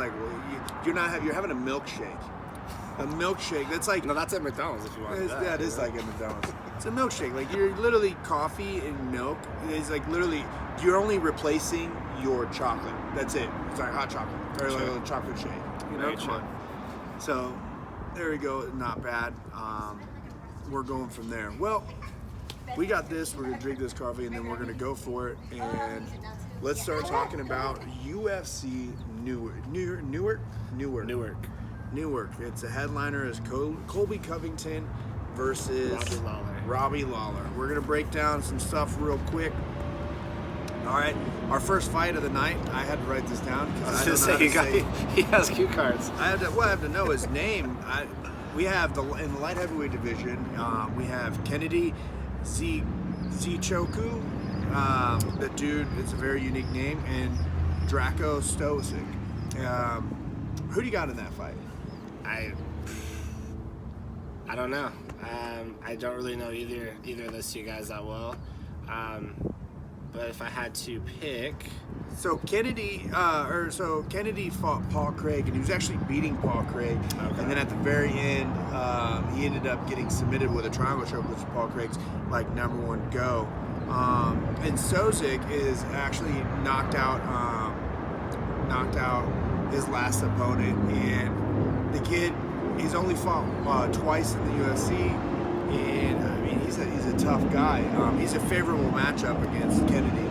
like, well, you're having a milkshake. A milkshake. That's like No, that's at McDonald's if you want that. Yeah, it is like at McDonald's. It's a milkshake. Like you're literally coffee and milk. It's like literally you're only replacing your chocolate. That's it. It's like hot chocolate or like a chocolate shake. You know, come on. So there we go. Not bad. We're going from there. Well, we got this. We're gonna drink this coffee and then we're gonna go for it. And let's start talking about UFC NewArk. It's a headliner is Colby Covington versus Robbie Lawler. We're going to break down some stuff real quick. All right. Our first fight of the night, I had to write this down. I was going to say, he has cue cards. I have to know his name. We have, in the light heavyweight division, we have Kennedy Zichoku. The dude, it's a very unique name, and Draco Stosic. Who do you got in that fight? I don't know. I don't really know either of those two guys that well. But if I had to pick, so Kennedy fought Paul Craig, and he was actually beating Paul Craig. Okay. And then at the very end, he ended up getting submitted with a triangle choke, which was Paul Craig's like #1 go. And Stosic is actually knocked out his last opponent, and the kid, he's only fought twice in the UFC, and I mean he's a tough guy. He's a favorable matchup against Kennedy.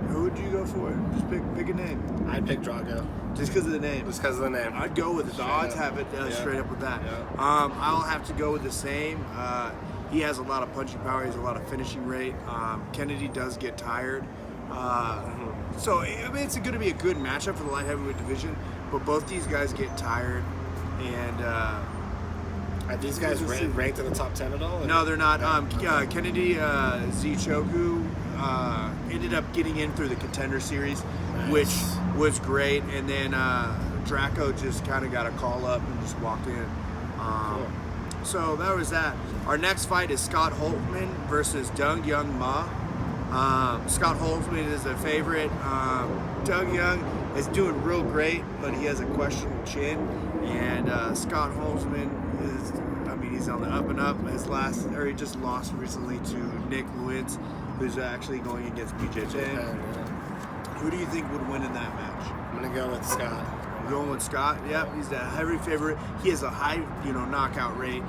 Who would you go for? Just pick a name. I'd pick Drago. Just because of the name. Just because of the name. I'd go with it. The odds have it straight up with that. Yeah. I'll have to go with the same. He has a lot of punching power. He has a lot of finishing rate. Kennedy does get tired. So, I mean, it's going to be a good matchup for the light heavyweight division, but both these guys get tired, and are these guys ranked in the top 10 at all? No, they're not. Kennedy Zichoku ended up getting in through the Contender Series, which was great, and then Draco just kind of got a call up and just walked in. Cool. So that was that. Our next fight is Scott Holtzman versus Doug Young Ma. Scott Holtzman is a favorite. Doug Young is doing real great, but he has a questionable chin. And Scott Holtzman he's on the up and up. He just lost recently to Nick Lewis, who's actually going against BJJ. Who do you think would win in that match? I'm gonna go with Scott. Going with Scott, yep, he's a heavy favorite. He has a high, knockout rate.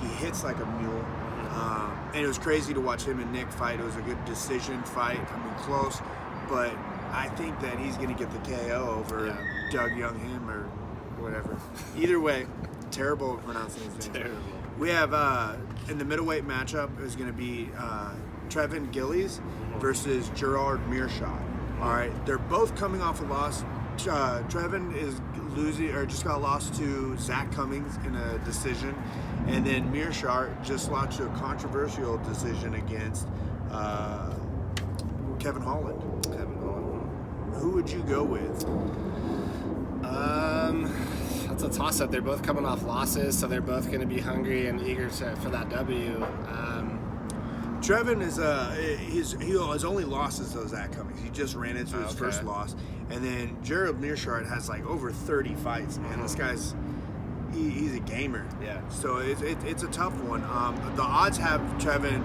He hits like a mule. And it was crazy to watch him and Nick fight. It was a good decision fight. I mean, close, but I think that he's going to get the KO over Doug Young him or whatever. Either way, terrible at pronouncing his name. Terrible. We have, in the middleweight matchup, is going to be Trevin Gillies versus Gerard Mearshot. All right, they're both coming off a loss. Trevin is losing, or just got lost to Zach Cummings in a decision, and then Mearshart just lost to a controversial decision against Kevin Holland. Who would you go with? That's a toss-up. They're both coming off losses, so they're both going to be hungry and eager for that W. Trevin is his only loss is to Zach Cummings. He just ran into his first loss, and then Gerald Mearshart has like over 30 fights. Man, this guy's he's a gamer. Yeah. So it's a tough one. The odds have Trevin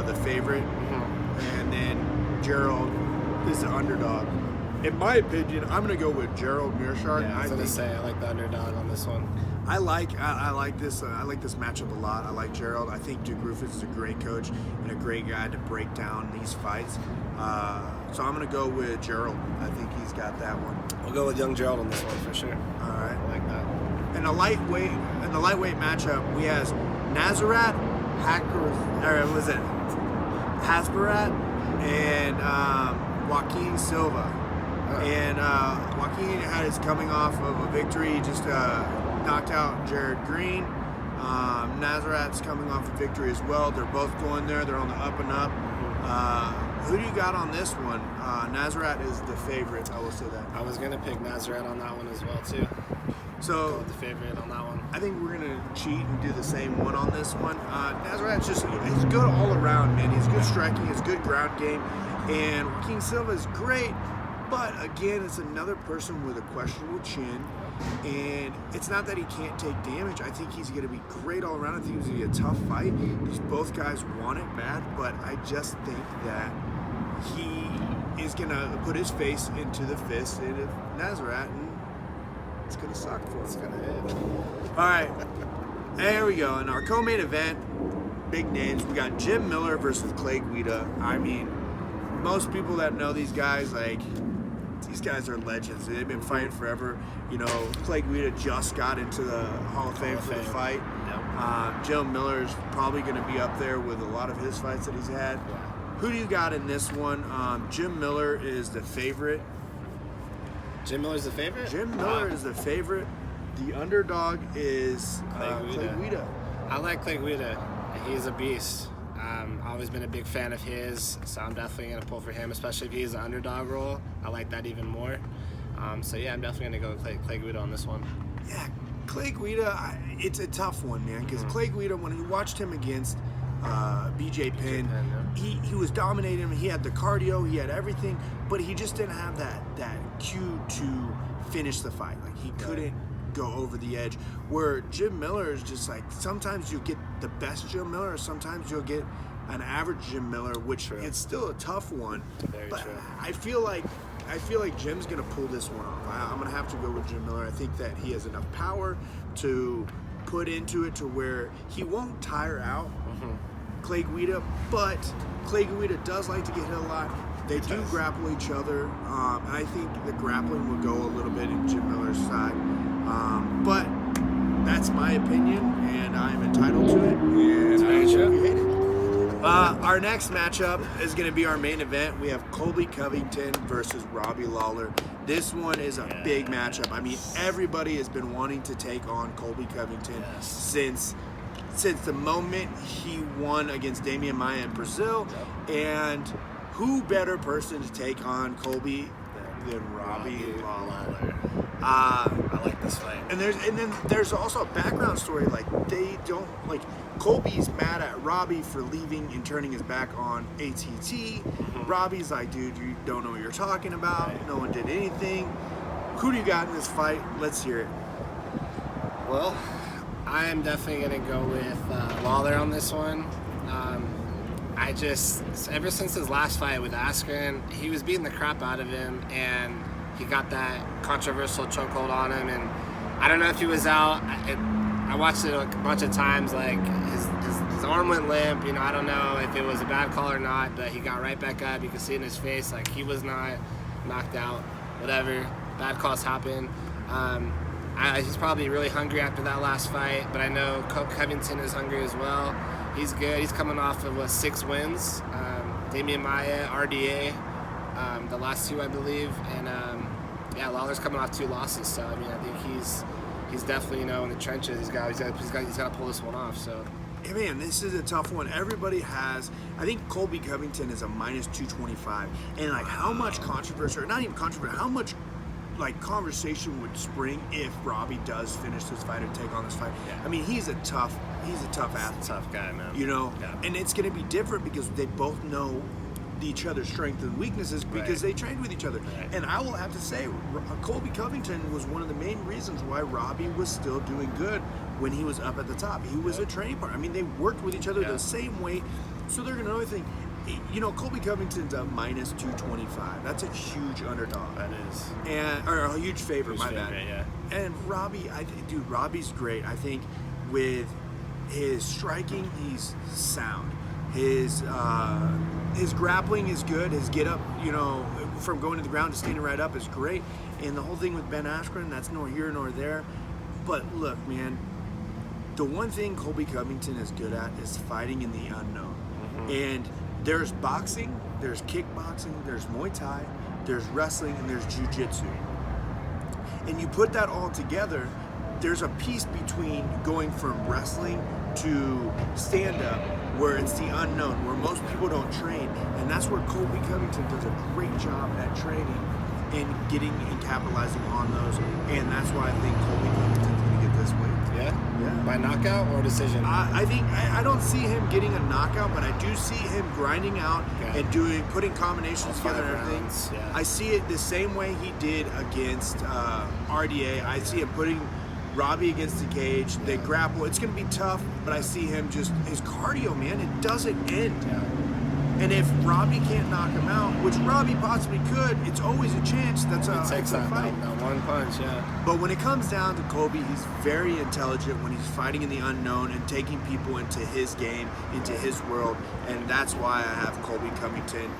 the favorite, and then Gerald is the underdog. In my opinion, I'm gonna go with Gerald Mearshart. Yeah, I was gonna say I like the underdog on this one. I like this matchup a lot. I like Gerald. I think Duke Rufus is a great coach and a great guy to break down these fights. So I'm gonna go with Gerald. I think he's got that one. We'll go with young Gerald on this one for sure. All right, I like that. In the lightweight matchup, we have Nasrat Hasbarat and Joaquin Silva. And Joaquin is coming off of a victory. He just knocked out Jared Green. Nasrat's coming off a victory as well. They're both going there. They're on the up and up. Who do you got on this one? Nasrat is the favorite. I will say that. I was going to pick Nasrat on that one as well, too. So go with the favorite on that one. I think we're going to cheat and do the same one on this one. Nasrat's he's good all around, man. He's good striking. He's good ground game. And Joaquin Silva is great, But again, it's another person with a questionable chin, and it's not that he can't take damage. I think he's going to be great all around. I think it's going to be a tough fight. These both guys want it bad, but I just think that he is going to put his face into the fist of Nazareth, and it's going to suck for him. It's going to hit. All right, there we go. In our co-main event, big names. We got Jim Miller versus Clay Guida. I mean, most people that know these guys, like, these guys are legends. They've been fighting forever. You know, Clay Guida just got into the Hall of Fame for the fight. Yep. Jim Miller's probably going to be up there with a lot of his fights that he's had. Yeah. Who do you got in this one? Jim Miller is the favorite. Jim Miller's the favorite? Jim Miller is the favorite. The underdog is Clay Guida. I like Clay Guida. He's a beast. Always been a big fan of his, so I'm definitely going to pull for him, especially if he's an underdog role. I like that even more. So yeah, I'm definitely going to go with Clay Guida on this one. Yeah, Clay Guida, it's a tough one, man, because Clay Guida, when you watched him against BJ Penn, he was dominating him. He had the cardio, he had everything, but he just didn't have that cue to finish the fight. Like, he couldn't go over the edge. Where Jim Miller is just like, sometimes you'll get the best Jim Miller, or sometimes you'll get an average Jim Miller, which it's still a tough one. Very but true. I feel like Jim's gonna pull this one off. I'm gonna have to go with Jim Miller. I think that he has enough power to put into it to where he won't tire out Clay Guida, but Clay Guida does like to get hit a lot. They do grapple each other. I think the grappling will go a little bit in Jim Miller's side. But that's my opinion, and I'm entitled to it. And I hope you hate it. Our next matchup is going to be our main event. We have Colby Covington versus Robbie Lawler. This one is a big matchup. I mean, everybody has been wanting to take on Colby Covington since the moment he won against Damian Maia in Brazil. And who better person to take on Colby than Robbie Lawler? I like this fight. And then there's also a background story. Like, they don't, like, Colby's mad at Robbie for leaving and turning his back on ATT. Robbie's like, dude, you don't know what you're talking about. No one did anything. Who do you got in this fight? Let's hear it. Well, I am definitely going to go with Lawler on this one. Ever since his last fight with Askren, he was beating the crap out of him, and he got that controversial chokehold on him, and I don't know if he was out. I watched it a bunch of times, like his arm went limp, you know, I don't know if it was a bad call or not, but he got right back up. You could see in his face, like, he was not knocked out, whatever. Bad calls happen. He's probably really hungry after that last fight, but I know Covington is hungry as well. He's good. He's coming off of 6 wins. Damian Maia, RDA, the last 2, I believe, and Lawler's coming off 2 losses. So I mean, I think he's definitely, you know, in the trenches. He's got to pull this one off. So. Hey man, this is a tough one. Everybody has. I think Colby Covington is a minus 225, and like how much controversy, or not even controversy, how much like conversation would spring if Robbie does finish this fight or take on this fight. Yeah. I mean, he's a tough athlete. Tough guy, man. You know, and it's going to be different because they both know each other's strengths and weaknesses because they trained with each other. Right. And I will have to say, Colby Covington was one of the main reasons why Robbie was still doing good when he was up at the top. He was a training partner. I mean, they worked with each other the same way. So they're going to know everything. You know, Colby Covington's a minus 225. That's a huge underdog. That is. Or a huge favorite, my bad. Yeah. And Robbie, Robbie's great. I think with his striking, he's sound. His grappling is good. His get up, you know, from going to the ground to standing right up is great. And the whole thing with Ben Askren, that's nor here nor there. But look, man, the one thing Colby Covington is good at is fighting in the unknown. And there's boxing, there's kickboxing, there's Muay Thai, there's wrestling, and there's Jiu-Jitsu. And you put that all together, there's a piece between going from wrestling to stand-up where it's the unknown, where most people don't train. And that's where Colby Covington does a great job at training and getting and capitalizing on those. And that's why I think Colby Covington's going to get this weight. Yeah? Yeah. By knockout or decision? I think I don't see him getting a knockout, but I do see him grinding out and putting combinations together and everything. Rounds, yeah. I see it the same way he did against RDA. I see him putting Robbie against the cage. They grapple. It's going to be tough, but I see him just his cardio, man. It doesn't end. Yeah. And if Robbie can't knock him out, which Robbie possibly could, it's always a chance. That's a fight. That one punch, yeah. But when it comes down to Colby, he's very intelligent when he's fighting in the unknown and taking people into his game, into his world. And that's why I have Colby Covington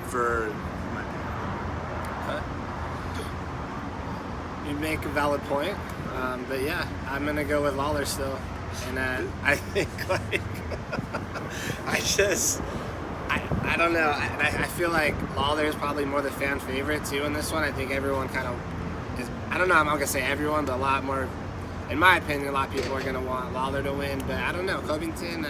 for my pick. You make a valid point. But yeah, I'm going to go with Lawler still. And I think, like, I don't know. I feel like Lawler is probably more the fan favorite too in this one. I think everyone kind of is. I don't know. I'm not gonna say everyone, but a lot more. In my opinion, a lot of people are gonna want Lawler to win. But I don't know. Covington,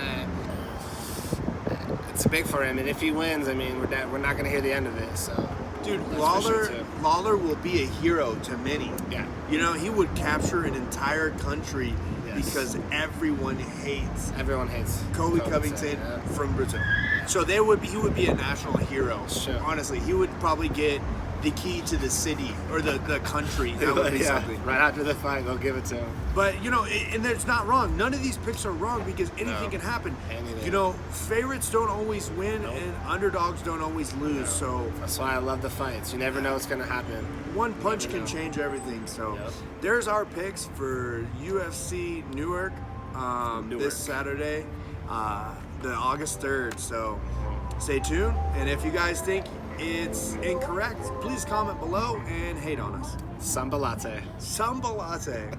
it's big for him, and if he wins, I mean, we're not gonna hear the end of it. So, dude, Lawler will be a hero to many. Yeah. You know, he would capture an entire country because everyone hates Colby Covington from Brazil. So he would be a national hero. Sure. Honestly, he would probably get the key to the city or the country. That would be something. Right after the fight, they'll give it to him. But, you know, and it's not wrong. None of these picks are wrong because anything can happen. Anything. You know, favorites don't always win and underdogs don't always lose. So that's why I love the fights. You never know what's going to happen. One punch can change everything. So there's our picks for UFC NewArk this Saturday, the August 3rd. So stay tuned. And if you guys think it's incorrect, please comment below and hate on us. Samba latte. Samba latte.